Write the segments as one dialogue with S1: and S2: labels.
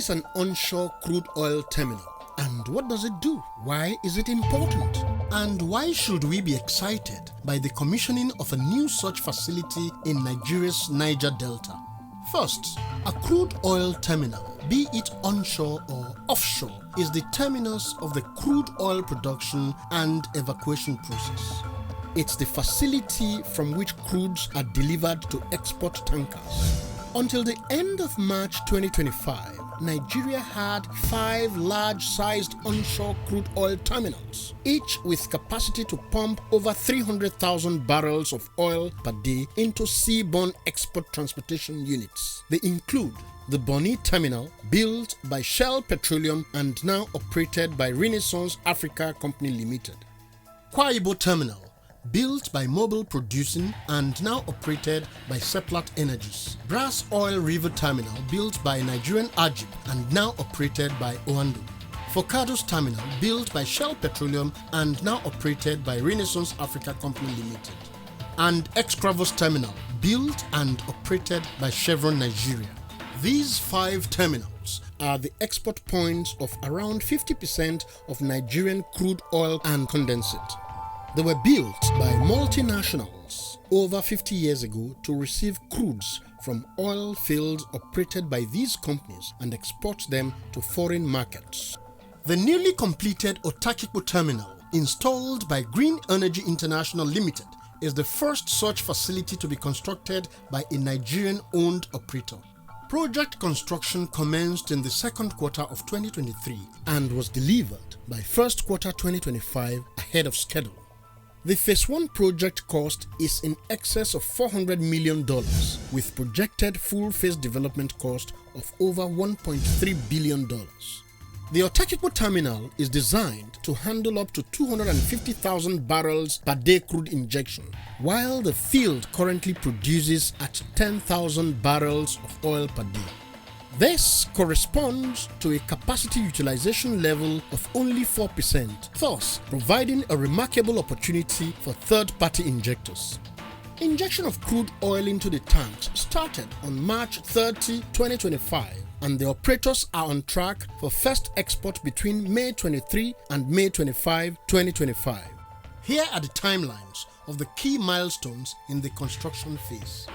S1: It's an onshore crude oil terminal. And what does it do? Why is it important? And why should we be excited by the commissioning of a new such facility in Nigeria's Niger Delta? First, a crude oil terminal, be it onshore or offshore, is the terminus of the crude oil production and evacuation process. It's the facility from which crudes are delivered to export tankers. Until the end of March 2025, Nigeria had 5 large-sized onshore crude oil terminals, each with capacity to pump over 300,000 barrels of oil per day into seaborne export transportation units. They include the Bonny Terminal, built by Shell Petroleum and now operated by Renaissance Africa Company Limited. Kwa Ibo Terminal, built by Mobil Producing and now operated by Seplat Energies. Brass Oil River Terminal, built by Nigerian Ajib and now operated by Oando. Forcados Terminal, built by Shell Petroleum and now operated by Renaissance Africa Company Limited. And Excravos Terminal, built and operated by Chevron Nigeria. These 5 terminals are the export points of around 50% of Nigerian crude oil and condensate. They were built by multinationals over 50 years ago to receive crudes from oil fields operated by these companies and export them to foreign markets. The newly completed Otakikpo Terminal, installed by Green Energy International Limited, is the first such facility to be constructed by a Nigerian-owned operator. Project construction commenced in the second quarter of 2023 and was delivered by first quarter 2025 ahead of schedule. The Phase 1 project cost is in excess of $400 million, with projected full phase development cost of over $1.3 billion. The Otakikpo terminal is designed to handle up to 250,000 barrels per day crude injection, while the field currently produces at 10,000 barrels of oil per day. This corresponds to a capacity utilization level of only 4%, thus providing a remarkable opportunity for third-party injectors. Injection of crude oil into the tanks started on March 30, 2025, and the operators are on track for first export between May 23 and May 25, 2025. Here are the timelines of the key milestones in the construction phase.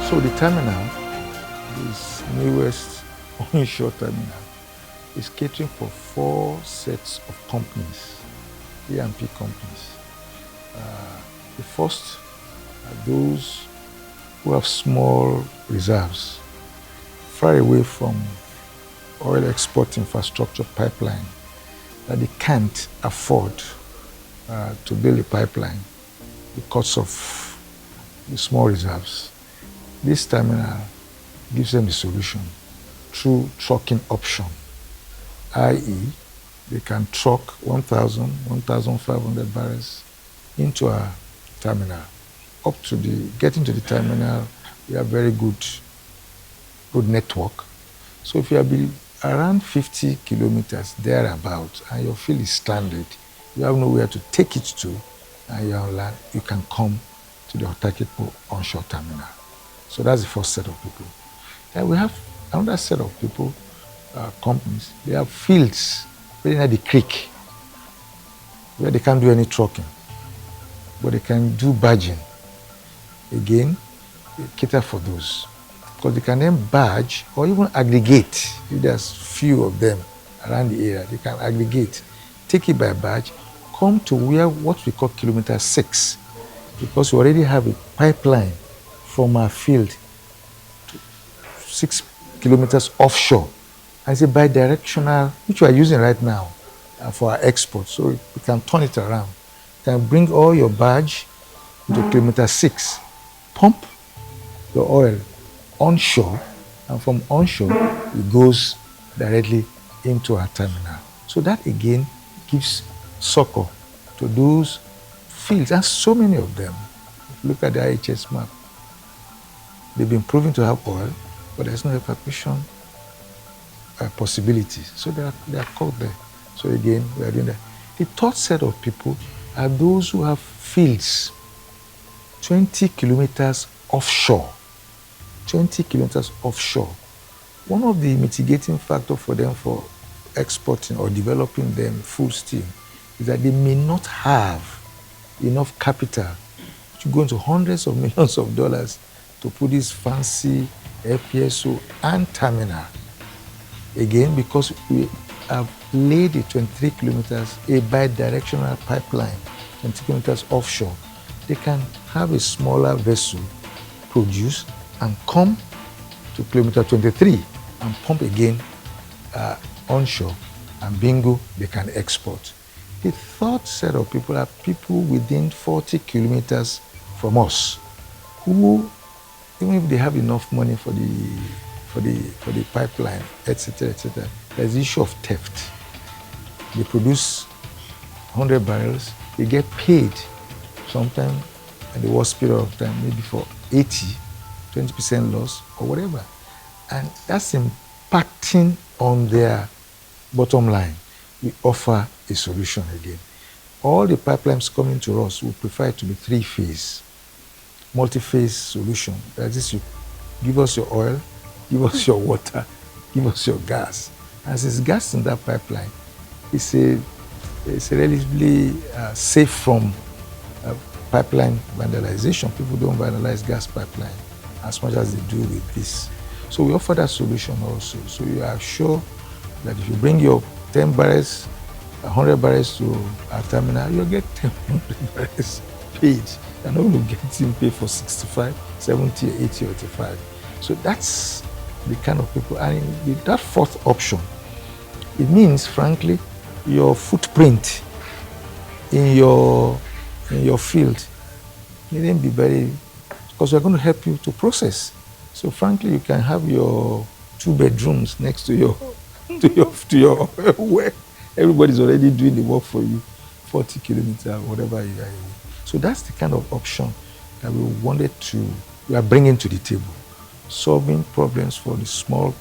S2: So the terminal, this newest onshore terminal, is catering for 4 sets of companies, E&P companies. The first are those who have small reserves, far away from oil export infrastructure pipeline, that they can't afford to build a pipeline because of the small reserves. This terminal gives them a solution through trucking option, i.e., they can truck 1,000, 1,500 barrels into a terminal. Getting to the terminal, we have very good network. So if you are around 50 kilometers thereabout and your field is stranded, you have nowhere to take it to, and you're on land, you can come to the Otakipo onshore terminal. So that's the first set of people. Then we have another set of people, companies. They have fields right near the creek where they can't do any trucking, but they can do barging. Again, they cater for those, because they can then barge or even aggregate. If there's few of them around the area, they can aggregate, take it by barge, come to what we call kilometer 6, because we already have a pipeline from our field to 6 kilometers offshore. And it's a bi-directional, which we are using right now for our export. So we can turn it around. You can bring all your barge into kilometer 6, pump your oil onshore, and from onshore, it goes directly into our terminal. So that again gives succor to those fields, and so many of them. If you look at the IHS map, they've been proven to have oil, but there's no evacuation possibilities. So they are caught there. So again, we are doing that. The third set of people are those who have fields 20 kilometers offshore. 20 kilometers offshore. One of the mitigating factors for them for exporting or developing them full steam is that they may not have enough capital to go into hundreds of millions of dollars to put this fancy FPSO and terminal. Again, because we have laid a 23 kilometers, a bi-directional pipeline, 20 kilometers offshore, they can have a smaller vessel produce and come to kilometer 23 and pump again onshore, and bingo, they can export. The third set of people are people within 40 kilometers from us, who, even if they have enough money for the pipeline, etc., there's the issue of theft. They produce 100 barrels, they get paid sometime at the worst period of time, maybe for 80, 20% loss or whatever. And that's impacting on their bottom line. We offer a solution again. All the pipelines coming to us, we prefer it to be 3-phase, multi-phase solution. That is, you give us your oil, give us your water, give us your gas. As it's gas in that pipeline, it's relatively safe from pipeline vandalization. People don't vandalize gas pipeline as much as they do with this. So we offer that solution also. So you are sure that if you bring your 10 barrels, 100 barrels to our terminal, you'll get 100 barrels paid. You're not going to get him paid for 65, 70, 80, or 85. So that's the kind of people. And with that fourth option, it means, frankly, your footprint in your field needn't be very, because we're going to help you to process. So frankly, you can have your 2 bedrooms next to your where everybody's already doing the work for you, 40 kilometers, whatever you are. So that's the kind of option that we are bringing to the table, solving problems for the small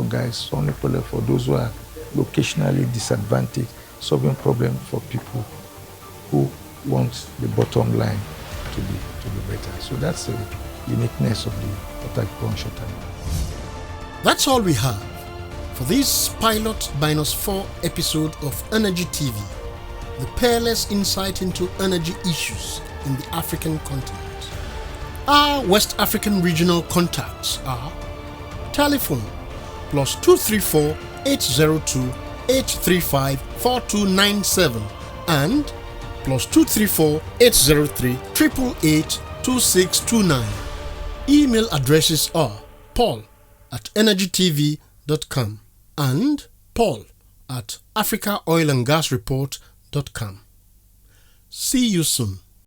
S2: guys, solving problems for those who are locationally disadvantaged, solving problems for people who want the bottom line to be better. So that's the uniqueness of the Otakipo onshore terminal.
S1: That's all we have for this pilot -4 episode of Energy TV, the peerless insight into energy issues in the African continent. Our West African regional contacts are telephone +234 802 835 4297 and +234 803 888 2629. Email addresses are paul@energytv.com and paul@africaoilandgasreport.com. See you soon.